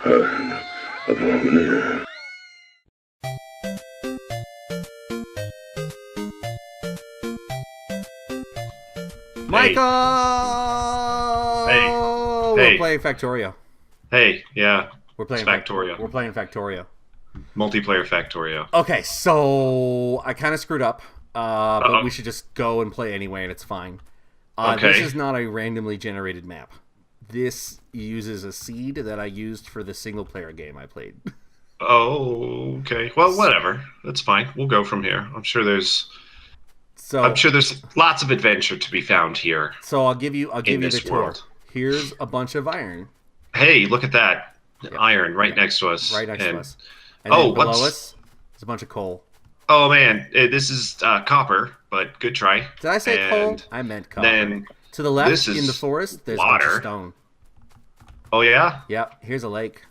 Hey, Michael! We're hey, playing Factorio. hey, yeah, We're it's playing Factorio. we're playing Factorio. Multiplayer Factorio. Okay, so I kind of screwed up, but we Uh-oh. should just go and play anyway, and it's fine. This Okay. is not a randomly generated map. This uses a seed that I used for the single player game I played. Oh, okay. Well, whatever. That's fine. We'll go from here. I'm So sure there's lots of adventure to be found here I'll in give you the this tour. world. Here's a bunch of iron. Hey, look at that. Yep, Iron right yep, next to us. right next to And us. And then oh, below what's us is a bunch of coal. oh man, this is copper, but good try. Did I say And coal? I meant copper. then To the this left in the is forest, there's a bunch of water. stone. Oh yeah? Yep, here's a lake.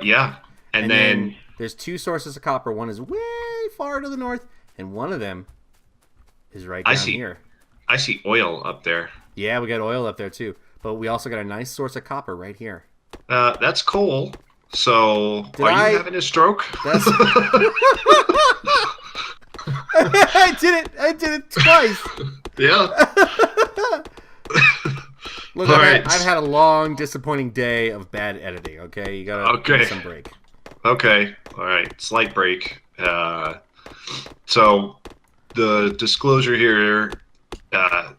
Yeah. And And then then there's two sources of copper. One is way far to the north, and one of them is right I down see here. I see oil up there. Yeah, we got oil up there too. But we also got a nice source of copper right here. That's cool. So, Did are you I? having a stroke? That's. I did it! I did it twice! Yeah. Look, All I've had a long, disappointing day of bad editing, okay? You gotta give me Okay. some break. Okay. All right. Slight break. So, the disclosure here,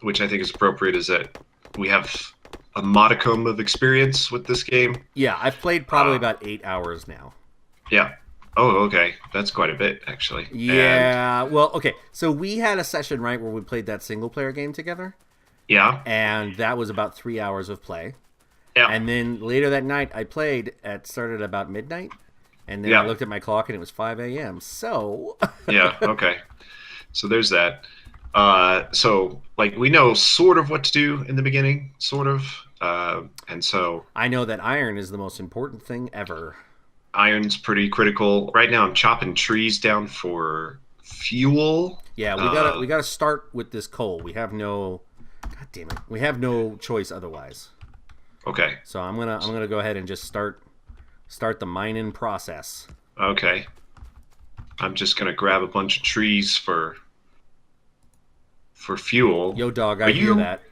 which I think is appropriate, is that we have a modicum of experience with this game. Yeah, I've played probably Uh, about 8 hours now. Yeah. Oh, okay. That's quite a bit, actually. And Yeah, well, okay. So we had a session, right, where we played that single player game together, yeah. and that was about 3 hours of play. Yeah. And then later that night, I played started about midnight, and then I Yeah. looked at my clock and it was 5 a.m. So, Yeah. Okay. So there's that. So like we know sort of what to do in the beginning, sort of. And so I know that iron is the most important thing ever. iron's pretty critical. Right now I'm chopping trees down for fuel. Yeah, we gotta start with this coal. We have no, God damn it, we have no choice otherwise. Okay. So I'm gonna go ahead and just start the mining process. Okay. I'm just gonna grab a bunch of trees for fuel. Yo, dog, Are I hear you that.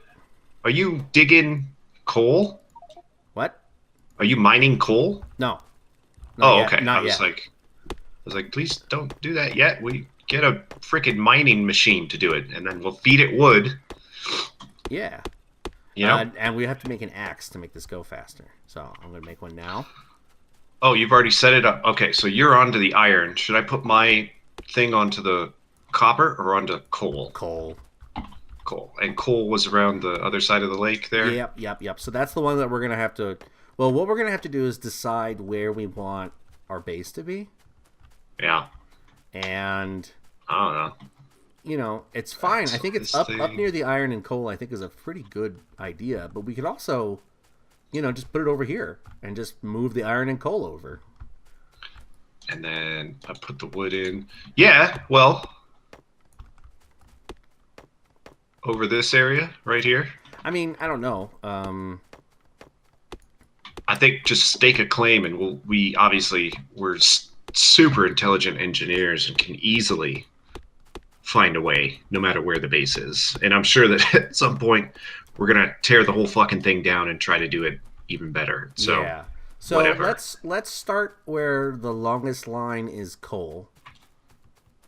are you digging coal? What? Are you mining coal? No, not Oh, yet. okay. Not yet. I was like, please don't do that yet. We get a freaking mining machine to do it, and then we'll feed it wood. Yeah. You know? And we have to make an axe to make this go faster. So I'm gonna make one now. Oh, you've already set it up. Okay, so you're onto the iron. Should I put my thing onto the copper or onto coal? Coal. Coal. And coal was around the other side of the lake there? Yep. So that's the one that we're gonna have to. Well, what we're gonna have to do is decide where we want our base to be, Yeah. and I don't know. it's fine. I So think it's this up thing- near the iron and coal. I think is a pretty good idea, but we could also, just put it over here and just move the iron and coal over. And then I put the wood in. Yeah, well, over this area right here. I mean, I don't know. I think just stake a claim, and we obviously we're super intelligent engineers and can easily find a way, no matter where the base is. And I'm sure that at some point we're gonna tear the whole fucking thing down and try to do it even better. So Yeah. So whatever. let's start where the longest line is coal.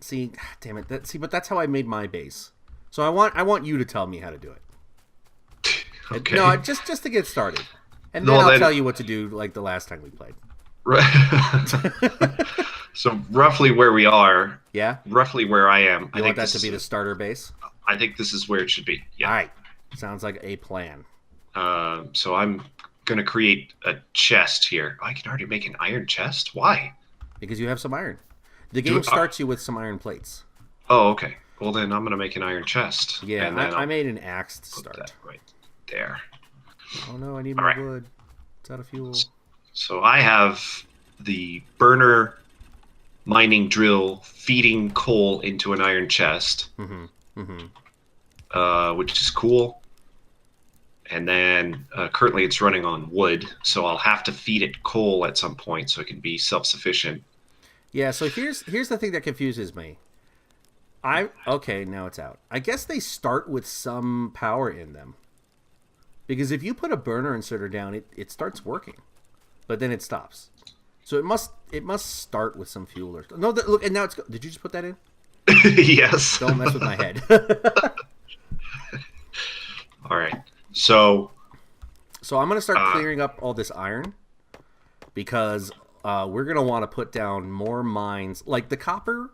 See, God damn it. But that's how I made my base. So I want you to tell me how to do it. Okay. No, just to get started, and then No, I'll then- tell you what to do like the last time we played. Right. So roughly where we are, Yeah. roughly where I am. You I want think that this to be is the starter base? I think this is where it should be. Yeah. All right. Sounds like a plan. So I'm gonna create a chest here. I can already make an iron chest. Why? Because you have some iron. The Do game it- starts you with some iron plates. Oh, okay. Well, then I'm gonna make an iron chest. Yeah, and then I I'll made an axe to put start. that right there. Oh no, I need All more right. wood. It's out of fuel. So I have the burner mining drill feeding coal into an iron chest, Mm-hmm. Mm-hmm. which is cool. and then currently it's running on wood, so I'll have to feed it coal at some point so it can be self-sufficient. Yeah. So here's the thing that confuses me. Okay, now it's out. I guess they start with some power in them. Because if you put a burner inserter down, it starts working, but then it stops. So it must start with some fuel or no. Look, and now it's. Did you just put that in? Yes. Don't mess with my head. All right. So I'm gonna start clearing up all this iron because we're gonna want to put down more mines. Like the copper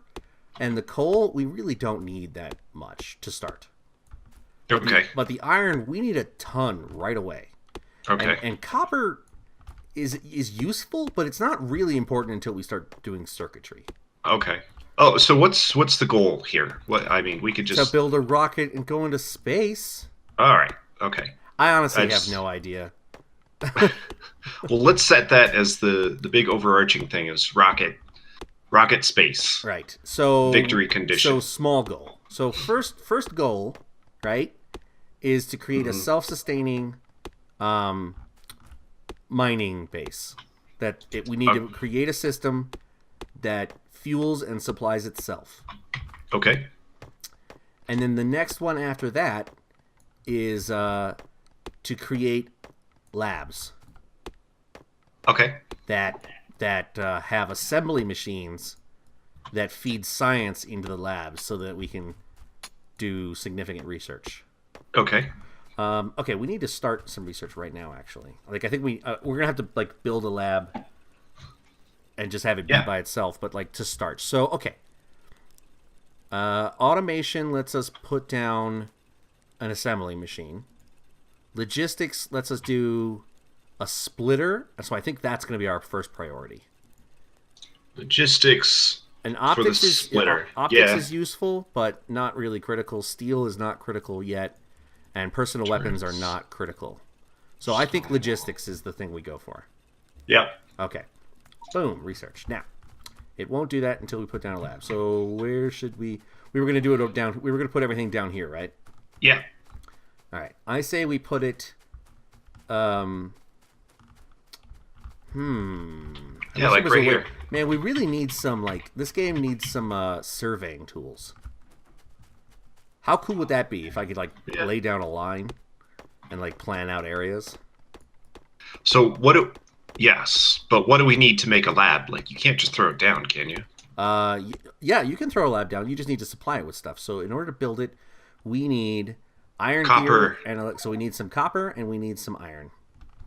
and the coal, we really don't need that much to start. okay. But the iron, we need a ton right away. Okay. And copper is useful, but it's not really important until we start doing circuitry. Okay. Oh, so what's the goal here? What I mean, we could just To build a rocket and go into space. All right. Okay. I honestly have no idea. Well, let's set that as the big overarching thing is rocket space. Right. So Victory condition. So small goal. So first goal, right, is to create a self-sustaining mining base. We need to create a system that fuels and supplies itself. Okay. And then the next one after that is to create labs. Okay. That have assembly machines that feed science into the labs so that we can do significant research. Okay. Okay, we need to start some research right now. Actually, like I think we're gonna have to like build a lab and just have it be by itself. But like to start, so okay. Automation lets us put down an assembly machine. Logistics lets us do a splitter, so I think that's going to be our first priority. Logistics and optics for the splitter. Optics is useful, but not really critical. Steel is not critical yet, and personal weapons are not critical. So I think logistics is the thing we go for. Yep. Okay. Boom. Research. Now, it won't do that until we put down a lab. So where should we? We were going to do it down. We were going to put everything down here, right? Yeah. All right. I say we put it. Yeah, like right here. Man, we really need some, like, this game needs some surveying tools. How cool would that be if I could, like, lay down a line and, like, plan out areas? So yes, but what do we need to make a lab? Like, you can't just throw it down, can you? Yeah, you can throw a lab down. You just need to supply it with stuff. So in order to build it, we need iron, copper, and so we need some copper and we need some iron.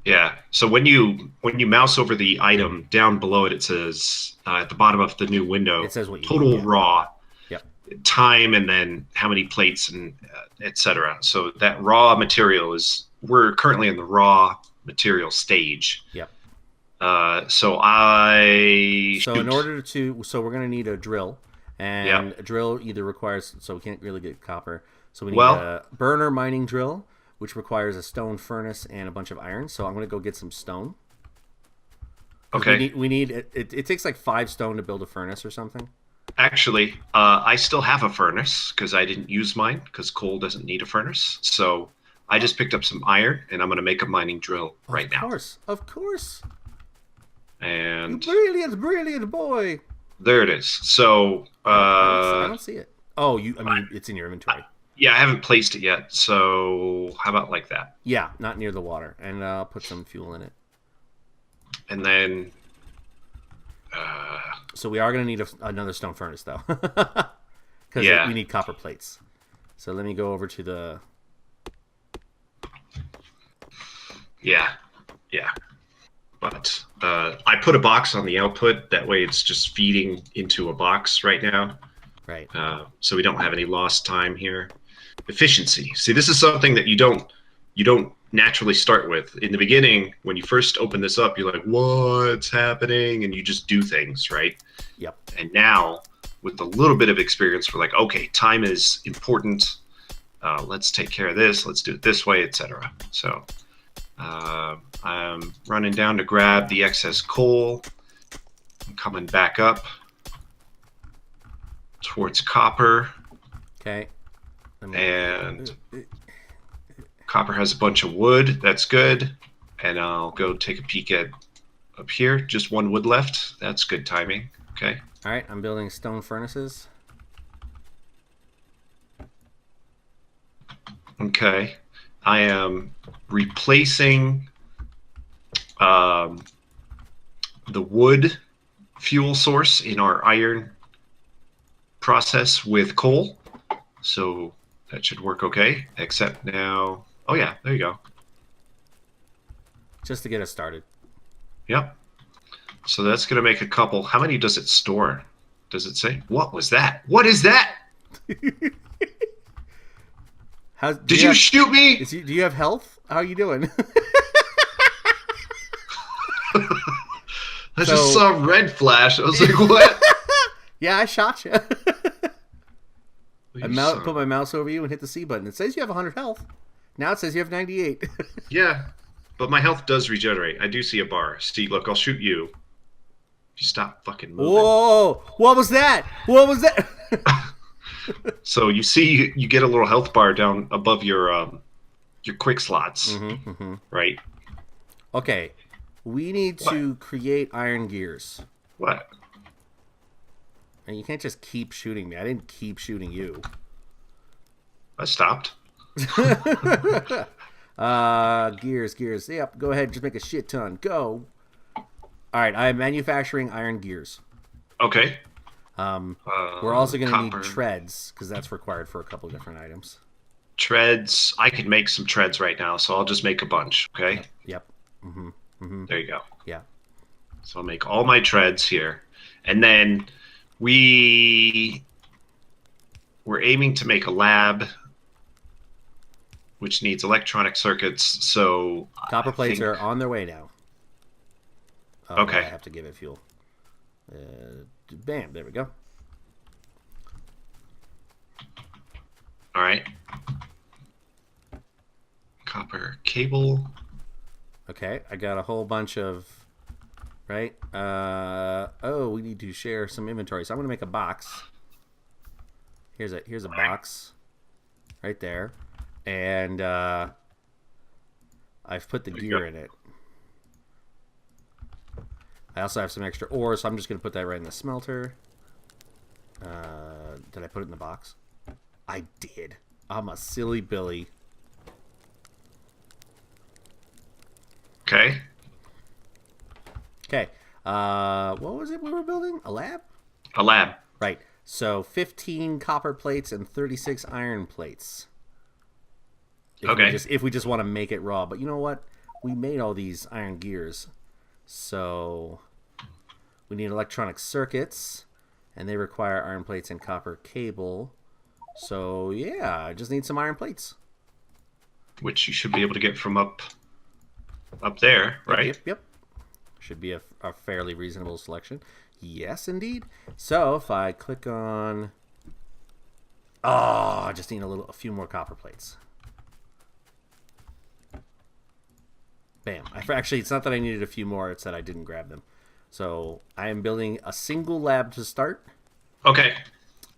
Yeah. So when you mouse over the item, down below it, it says at the bottom of the new window, it says what you total need, raw, time, and then how many plates and etc. So that raw material we're currently in the raw material stage. Yep. So in order to, we're going to need a drill, and a drill either requires, so we can't really get copper. So we need a burner mining drill, which requires a stone furnace and a bunch of iron. So I'm going to go get some stone. Okay. We need it takes like 5 stone to build a furnace or something. Actually, I still have a furnace because I didn't use mine because coal doesn't need a furnace. So I just picked up some iron and I'm going to make a mining drill right now. Of course. And brilliant boy. There it is. So I don't see it. Oh, it's in your inventory. Yeah, I haven't placed it yet. So how about like that? Yeah, not near the water, and I'll put some fuel in it. And then, so we are going to need another stone furnace though, because we need copper plates. So let me go over to the. Yeah. But I put a box on the output. That way it's just feeding into a box right now. Right. So we don't have any lost time here. Efficiency. See, this is something that you don't naturally start with. In the beginning, when you first open this up, you're like, what's happening? And you just do things, right? Yep. And now, with a little bit of experience, we're like, okay, time is important. Let's take care of this. Let's do it this way, etc. So I'm running down to grab the excess coal. I'm coming back up towards copper. Okay. And Copper has a bunch of wood. That's good. And I'll go take a peek at up here. Just one wood left. That's good timing. Okay. All right, I'm building stone furnaces. Okay. I am replacing the wood fuel source in our iron process with coal. So that should work okay. Except now... Oh, yeah. There you go. Just to get us started. Yep. So that's going to make a couple. How many does it store? Does it say? What was that? What is that? Did you shoot me? Do you have health? How are you doing? I just saw a red flash. I was like, what? Yeah, I shot you. I put my mouse over you and hit the C button. It says you have 100 health. Now it says you have 98. Yeah, but my health does regenerate. I do see a bar. See, look, I'll shoot you. If you stop fucking moving. Whoa! What was that? What was that? So you see, you get a little health bar down above your quick slots, right? Okay, we need to create iron gears. What? And you can't just keep shooting me. I didn't keep shooting you. I stopped. Gears. Yep, go ahead. Just make a shit ton. Go. All right, I'm manufacturing iron gears. Okay. We're also going to need treads because that's required for a couple of different items. Treads. I could make some treads right now, so I'll just make a bunch. Okay. Yep. There you go. Yeah. So I'll make all my treads here, and then we're aiming to make a lab, which needs electronic circuits. So copper plates are on their way now. Oh, okay. I have to give it fuel. Bam! There we go. All right. Copper cable. Okay, I got a whole bunch of. Right. Oh, we need to share some inventory, so I'm gonna make a box. Here's a box, right there, and I've put the gear in it. I also have some extra ore, so I'm just gonna put that right in the smelter. Did I put it in the box? I did. I'm a silly Billy. Okay. Okay. What was it we were building? A lab? A lab. Right. So 15 copper plates and 36 iron plates. If we just want to make it raw. But you know what? We made all these iron gears. So we need electronic circuits. And they require iron plates and copper cable. So yeah, I just need some iron plates. Which you should be able to get from up there, right? Yep. Should be a fairly reasonable selection. Yes, indeed. So if I click on... Oh, I just need a few more copper plates. Bam. Actually, it's not that I needed a few more. It's that I didn't grab them. So I am building a single lab to start. Okay.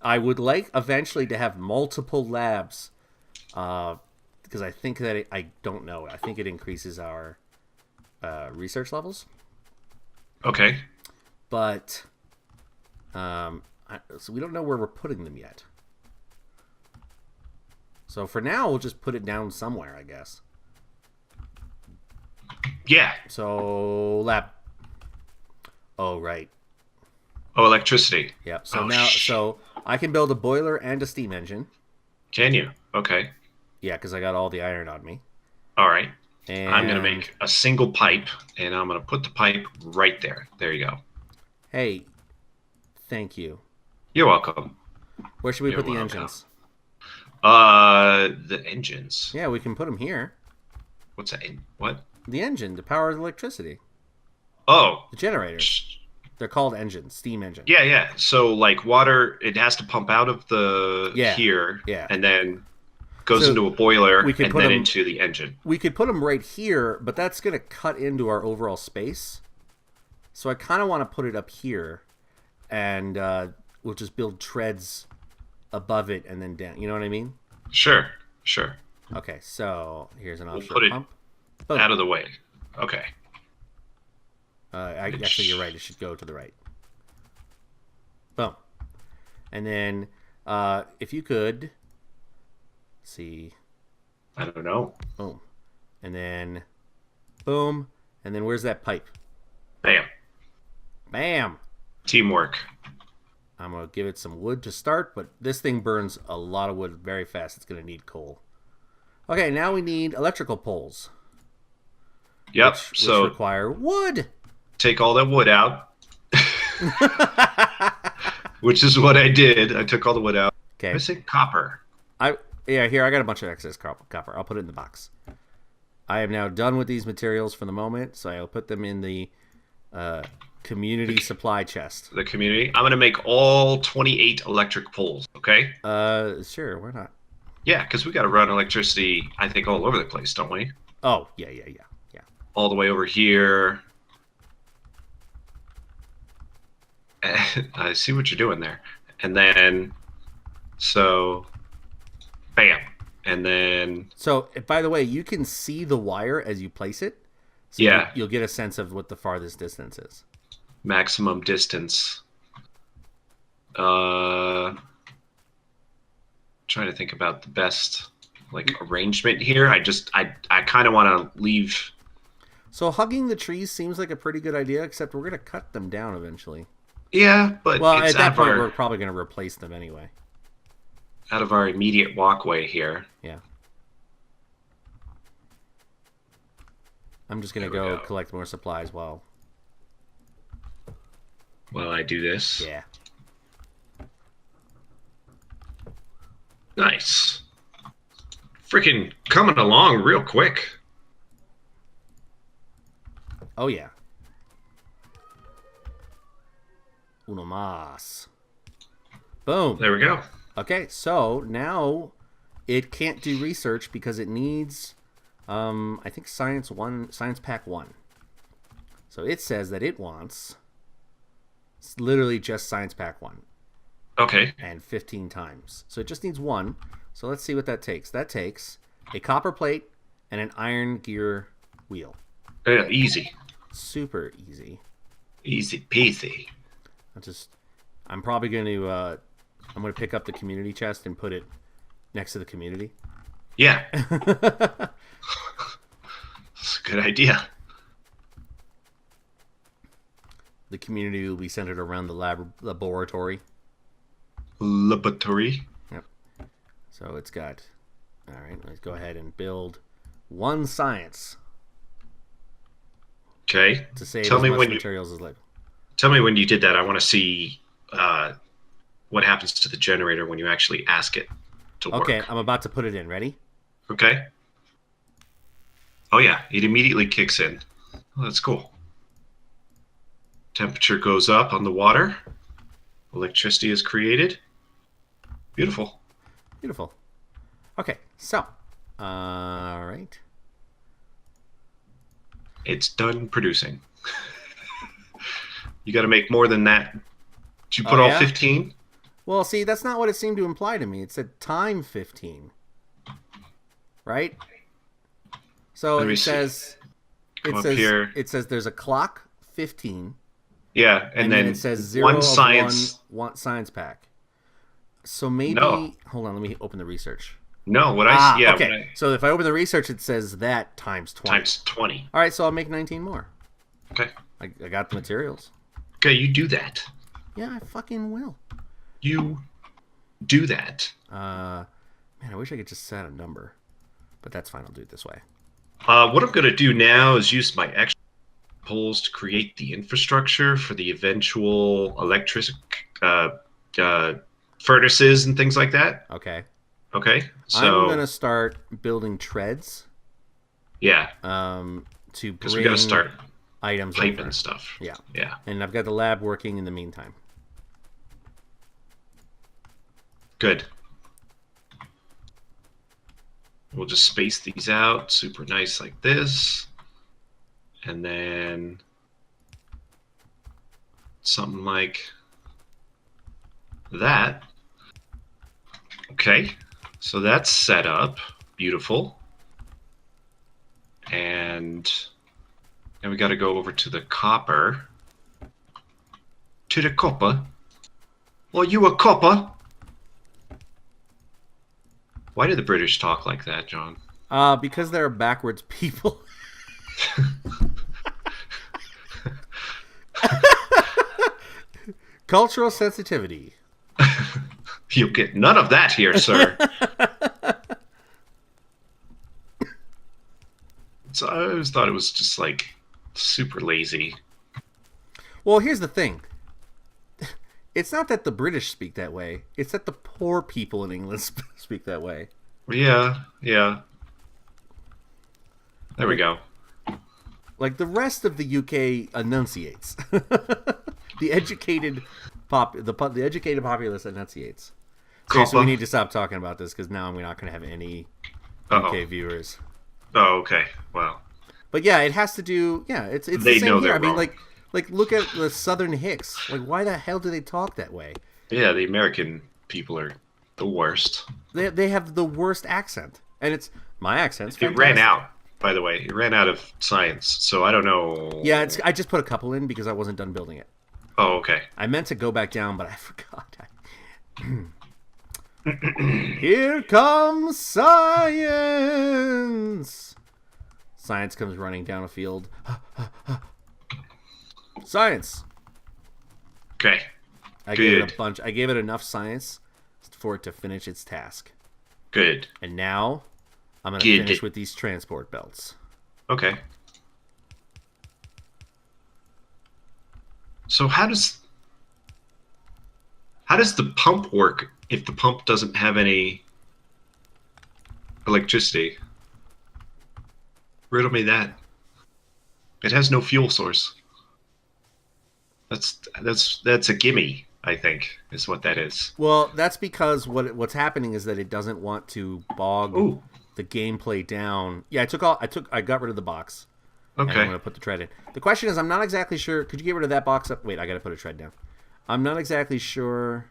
I would like eventually to have multiple labs. Because I think that I don't know. I think it increases our research levels. Okay. But so we don't know where we're putting them yet. So for now, we'll just put it down somewhere, I guess. Yeah. So lab. Oh, right. Oh, electricity. Yeah. So so I can build a boiler and a steam engine. Can you? Okay. Yeah, because I got all the iron on me. All right. And I'm going to make a single pipe, and I'm going to put the pipe right there. There you go. Hey, thank you. You're welcome. Where should we put the engines? The engines. Yeah, we can put them here. What's that? What? The engine to power the electricity. Oh. The generators. They're called engines, steam engine. Yeah. So, like, water, it has to pump out of the here, yeah, and then goes into a boiler, and then into the engine. We could put them right here, but that's going to cut into our overall space. So I kind of want to put it up here, and we'll just build treads above it and then down. You know what I mean? Sure. Okay, so here's an We'll offshore put it pump. Boom. out of the way. Okay. Actually, you're right. It should go to the right. Boom. And then, if you could see, I don't know. boom, and then, boom, and then where's that pipe? Bam. Bam. Teamwork. I'm gonna give it some wood to start, but this thing burns a lot of wood very fast. It's gonna need coal. Okay, now we need electrical poles. Yep. Which require wood. Take all that wood out. Which is what I did. I took all the wood out. Okay. I say copper. Here I got a bunch of excess copper. I'll put it in the box. I am now done with these materials for the moment, so I'll put them in the community supply chest. The community. I'm gonna make all 28 electric poles. Okay. Sure, why not? Yeah, because we got to run electricity. I think all over the place, don't we? Oh yeah. All the way over here. I see what you're doing there. And then, so, bam. And then. So, by the way, you can see the wire as you place it. So yeah. You'll get a sense of what the farthest distance is. Maximum distance. Trying to think about the best arrangement here. I kind of want to leave. So hugging the trees seems like a pretty good idea, except we're going to cut them down eventually. Yeah, but at that point we're probably going to replace them anyway. Out of our immediate walkway here. Yeah. I'm just going to go collect more supplies while I do this. Yeah. Nice. Freaking coming along real quick. Oh, yeah. Uno más. Boom. There we go. Okay, so now it can't do research because it needs, I think, Science Pack 1. So it says that it wants literally just Science Pack 1. Okay. And 15 times. So it just needs 1. So let's see what that takes. That takes a copper plate and an iron gear wheel. Yeah, easy. Super easy. Easy peasy. I'm probably going to, I'm going to pick up the community chest and put it next to the community. Yeah. That's a good idea. The community will be centered around the laboratory. Laboratory. Yep. So it's got, all right, let's go ahead and build 1 science. Okay. To save as much materials as live. Tell me when you did that. I want to see what happens to the generator when you actually ask it to work. Okay, I'm about to put it in. Ready? Okay. Oh, yeah. It immediately kicks in. Oh, that's cool. Temperature goes up on the water. Electricity is created. Beautiful. Beautiful. Okay, so, all right. It's done producing. You got to make more than that. Did you put all 15? Well, see, that's not what it seemed to imply to me. It said time 15. Right? So it says it says there's a clock 15. Yeah, and then it says 0 one of science one science pack. So maybe hold on, let me open the research. No, okay. So if I open the research, it says that times 20. Times 20. All right, so I'll make 19 more. Okay. I got the materials. Okay, you do that. Yeah, I fucking will. You do that. Man, I wish I could just set a number, but that's fine. I'll do it this way. What I'm going to do now is use my extra poles to create the infrastructure for the eventual electric furnaces and things like that. Okay. Okay. So I'm going to start building treads. Yeah. To because we got to start items pipe and stuff. Yeah. Yeah. And I've got the lab working in the meantime. Good. We'll just space these out super nice like this. And then something like that. Okay. So that's set up. Beautiful. And then we got to go over to the copper. To the copper? Are you a copper? Why do the British talk like that, John? Because they're backwards people. Cultural sensitivity. You'll get none of that here, sir. So I always thought it was just like super lazy. Well, here's the thing. It's not that the British speak that way. It's that the poor people in England speak that way. Yeah, yeah. There we go. Like the rest of the UK enunciates. The educated the educated populace enunciates. So we need to stop talking about this because now I'm not going to have any UK viewers. Oh, okay. Wow. But yeah, it has to do. Yeah, it's the same here. I mean, like look at the Southern Hicks. Like, why the hell do they talk that way? Yeah, the American people are the worst. They have the worst accent, and it's my accent's fantastic. It ran out, by the way. It ran out of science, so I don't know. Yeah, I just put a couple in because I wasn't done building it. Oh, okay. I meant to go back down, but I forgot. Here comes science. Science comes running down a field. Science. Okay. I gave it a bunch. I gave it enough science for it to finish its task. Good. And now I'm going to finish with these transport belts. Okay. So how does the pump work if the pump doesn't have any electricity? Riddle me that. It has no fuel source. That's a gimme, I think, is what that is. Well, that's because what's happening is that it doesn't want to bog the gameplay down. Yeah, I got rid of the box. Okay. And I'm going to put the tread in. The question is, I'm not exactly sure. Could you get rid of that box up? Wait, I got to put a tread down. I'm not exactly sure.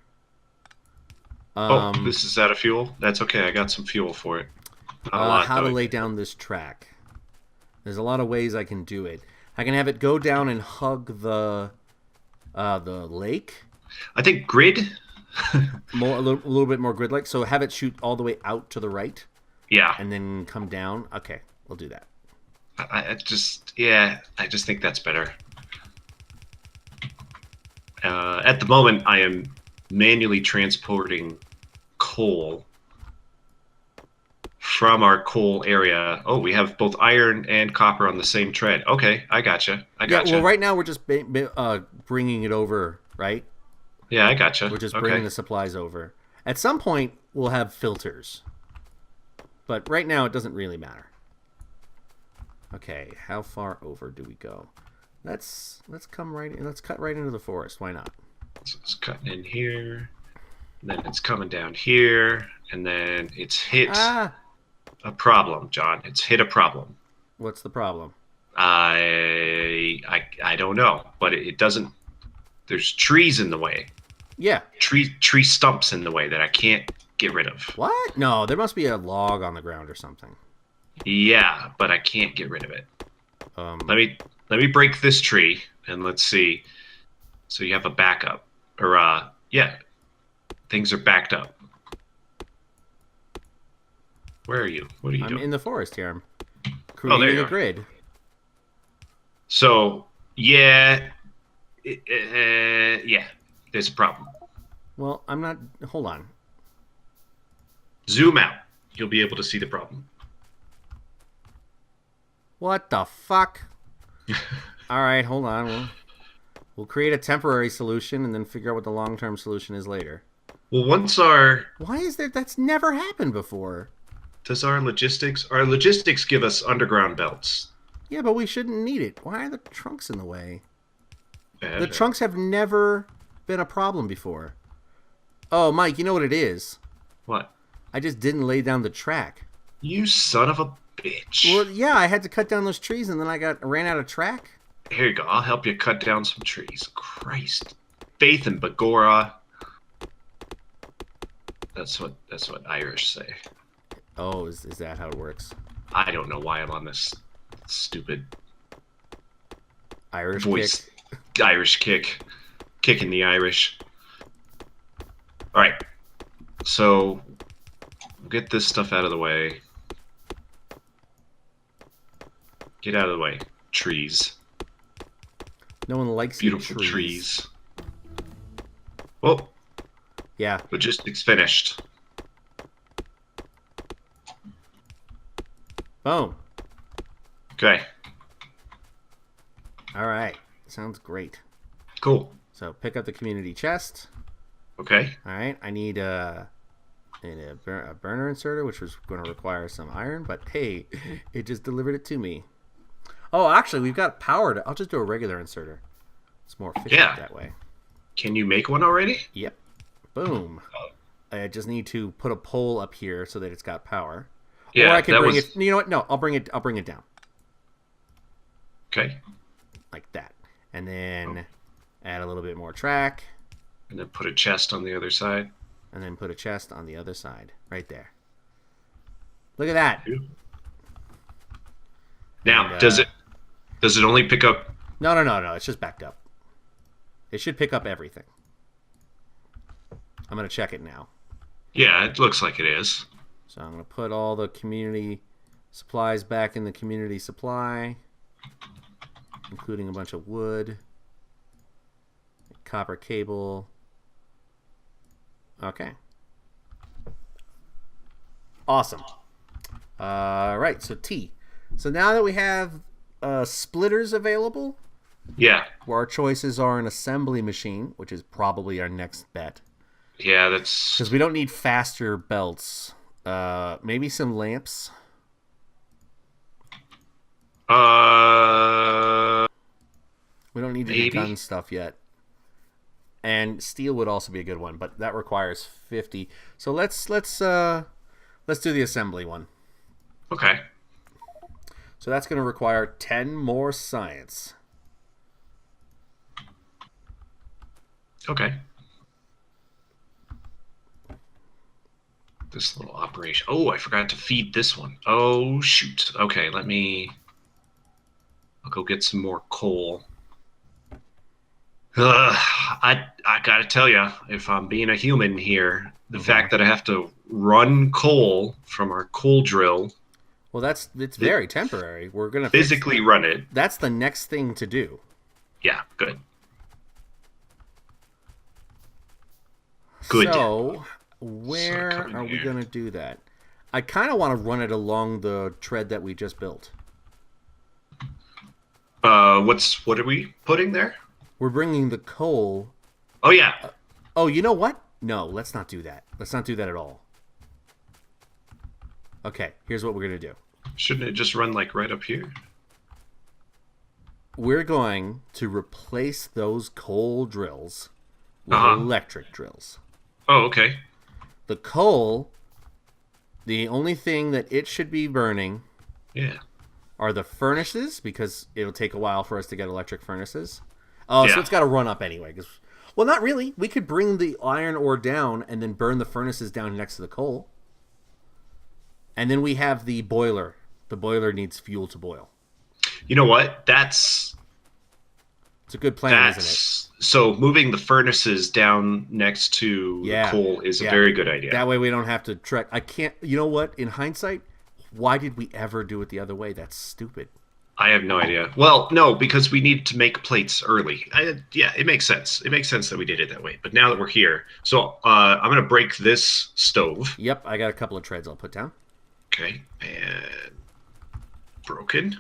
This is out of fuel? That's okay. I got some fuel for it. How to lay down this track. There's a lot of ways I can do it. I can have it go down and hug the lake. I think grid. a little bit more grid-like. So have it shoot all the way out to the right. Yeah. And then come down. Okay, we'll do that. I just think that's better. At the moment, I am manually transporting coal from our coal area. Oh, we have both iron and copper on the same tread. Okay, I gotcha. Yeah, well, right now we're just bringing it over, right? Yeah, I gotcha. We're just bringing the supplies over. At some point, we'll have filters. But right now, it doesn't really matter. Okay, how far over do we go? Let's come right in. Let's cut right into the forest. Why not? So it's cutting in here, then it's coming down here, and then it's hit a problem, John. It's hit a problem. What's the problem? I don't know, but it doesn't. There's trees in the way. Yeah. Tree stumps in the way that I can't get rid of. What? No, there must be a log on the ground or something. Yeah, but I can't get rid of it. Let me break this tree and let's see. So you have a backup, or yeah, things are backed up. Where are you? What are you doing? I'm in the forest here. I'm creating a grid. So yeah, yeah, there's a problem. Well, I'm not. Hold on. Zoom out. You'll be able to see the problem. What the fuck? All right, hold on. We'll create a temporary solution and then figure out what the long-term solution is later. Well, once our... Why is there... That's never happened before. Does our logistics... Our logistics give us underground belts. Yeah, but we shouldn't need it. Why are the trunks in the way? The trunks have never been a problem before. Oh, Mike, you know what it is? What? I just didn't lay down the track. You son of a bitch. Well, yeah, I had to cut down those trees and then I ran out of track. Here you go. I'll help you cut down some trees. Christ. Faith and Bagora. That's what Irish say. Oh, is that how it works? I don't know why I'm on this stupid Irish voice. kick. Irish kick. Kicking the Irish. All right. So get this stuff out of the way. Get out of the way. Trees. No one likes Beautiful trees. trees. Well, Yeah. logistics finished. Boom. Okay. All right. Sounds great. Cool. So pick up the community chest. Okay. All right. I need a burner inserter, which was going to require some iron, but hey, it just delivered it to me. Oh, actually, we've got power to. I'll just do a regular inserter. It's more efficient that way. Can you make one already? Yep. Boom. I just need to put a pole up here so that it's got power. Yeah, or I can bring it. You know what? No, I'll bring it down. Okay. Like that, and then add a little bit more track. And then put a chest on the other side. And then put a chest on the other side, right there. Look at that. Now, And, does it only pick up? No. It's just backed up. It should pick up everything. I'm gonna check it now. Yeah, it looks like it is. So I'm gonna put all the community supplies back in the community supply, including a bunch of wood, copper cable. Okay. Awesome. Right, so T. So now that we have splitters available, Yeah. where our choices are an assembly machine, which is probably our next bet. Yeah, that's... Because we don't need faster belts. Maybe some lamps. We don't need to do gun stuff yet. And steel would also be a good one, but that requires 50. So let's do the assembly one. Okay. So that's going to require 10 more science. Okay. This little operation. Oh, I forgot to feed this one. Oh, shoot. Okay, I'll go get some more coal. I gotta tell you, if I'm being a human here, the fact that I have to run coal from our coal drill. Well, it's very temporary. We're gonna physically run it. That's the next thing to do. Yeah, good. Good. So, where are we gonna do that? I kind of want to run it along the tread that we just built. What are we putting there? We're bringing the coal. Oh, yeah. Oh, you know what? No, let's not do that. Let's not do that at all. Okay, here's what we're going to do. Shouldn't it just run, like, right up here? We're going to replace those coal drills with electric drills. Oh, okay. The coal, the only thing that it should be burning are the furnaces, because it'll take a while for us to get electric furnaces. Oh, so it's got to run up anyway. Well, not really. We could bring the iron ore down and then burn the furnaces down next to the coal. And then we have the boiler. The boiler needs fuel to boil. You know what? It's a good plan, isn't it? So moving the furnaces down next to the coal is a very good idea. That way we don't have to trek. I can't. You know what? In hindsight, why did we ever do it the other way? That's stupid. I have no idea. Well, no, because we need to make plates early. It makes sense. It makes sense that we did it that way. But now that we're here, so I'm going to break this stove. Yep, I got a couple of treads I'll put down. Okay, and broken.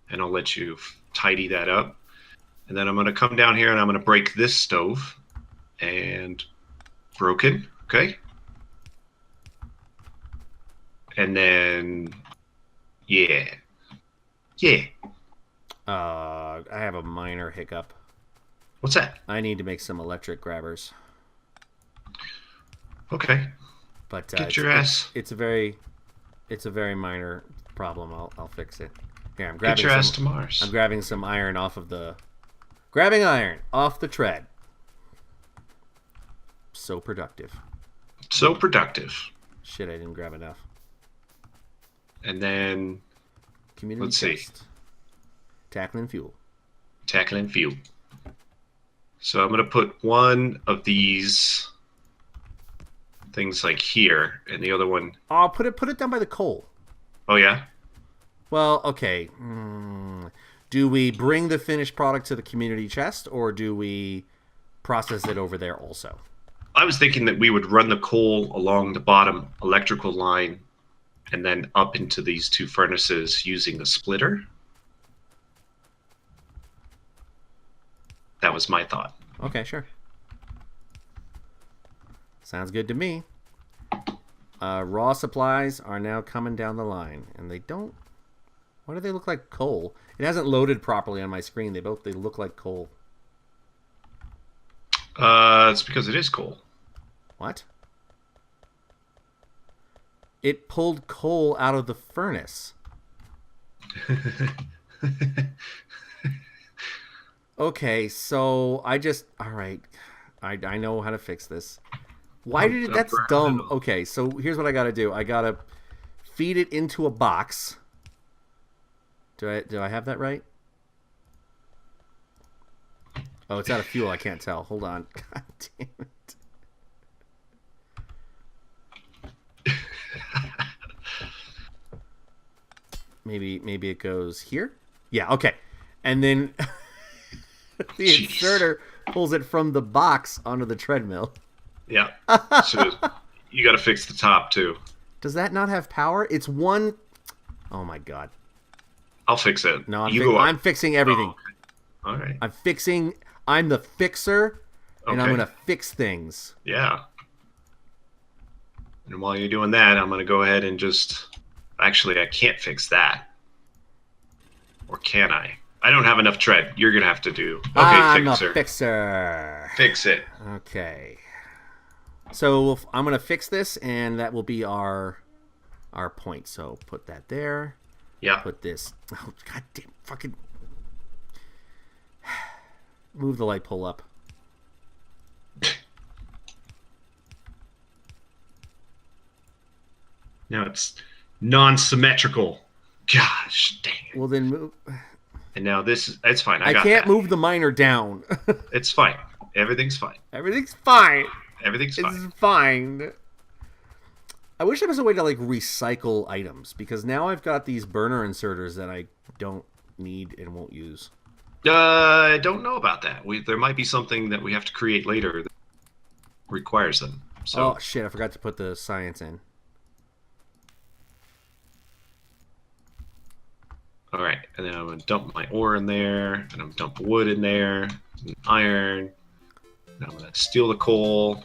And I'll let you tidy that up. And then I'm going to come down here and I'm going to break this stove. And broken. Okay. And then, yeah. I have a minor hiccup. What's that? I need to make some electric grabbers. Okay. But get your ass. It's a very minor problem. I'll fix it. Here, I'm grabbing get your ass to Mars. I'm grabbing some iron off of the. Grabbing iron off the tread. So productive. So productive. Shit, I didn't grab enough. And then Community let's see. chest. Tackling fuel. Tackling fuel. So I'm gonna put one of these things like here, and the other one. Oh, put it down by the coal. Oh yeah. Well, okay. Do we bring the finished product to the community chest, or do we process it over there also? I was thinking that we would run the coal along the bottom electrical line and then up into these two furnaces using a splitter. That was my thought. Okay, sure. Sounds good to me. Raw supplies are now coming down the line, and they don't. Why do they look like coal? It hasn't loaded properly on my screen. They look like coal. It's because it is coal. What? It pulled coal out of the furnace. Okay, so all right. I know how to fix this. Why did it? That's dumb. Okay, so here's what I gotta do. I gotta feed it into a box. Do I have that right? Oh, it's out of fuel. I can't tell. Hold on. God damn it. Maybe it goes here. Yeah. Okay. And then the inserter pulls it from the box onto the treadmill. Yeah. So you got to fix the top too. Does that not have power? It's one. Oh my god. I'll fix it. No, I'm fixing everything. Oh, okay. All right. I'm the fixer, and I'm Okay. gonna fix things. Yeah. And while you're doing that, I'm going to go ahead and just. Actually, I can't fix that. Or can I? I don't have enough tread. You're going to have to do. Okay, I'm fixer. a fixer. Fix it. Okay. So I'm gonna fix this, and that will be our point. So put that there. Yeah. Put this. Oh god damn! Fucking move the light pole up. Now it's non-symmetrical. Gosh dang it. Well then move. And now it's fine. I I got can't that. move the miner down. It's fine. Everything's fine. Everything's fine. Everything's fine. It's fine. I wish there was a way to like recycle items, because now I've got these burner inserters that I don't need and won't use. I don't know about that. There might be something that we have to create later that requires them. So Oh shit! I forgot to put the science in. all right, and then I'm gonna dump my ore in there, and I'm gonna dump wood in there, and iron. And I'm gonna steal the coal.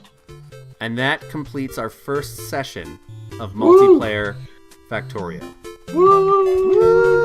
And that completes our first session of multiplayer Factorio. Woo!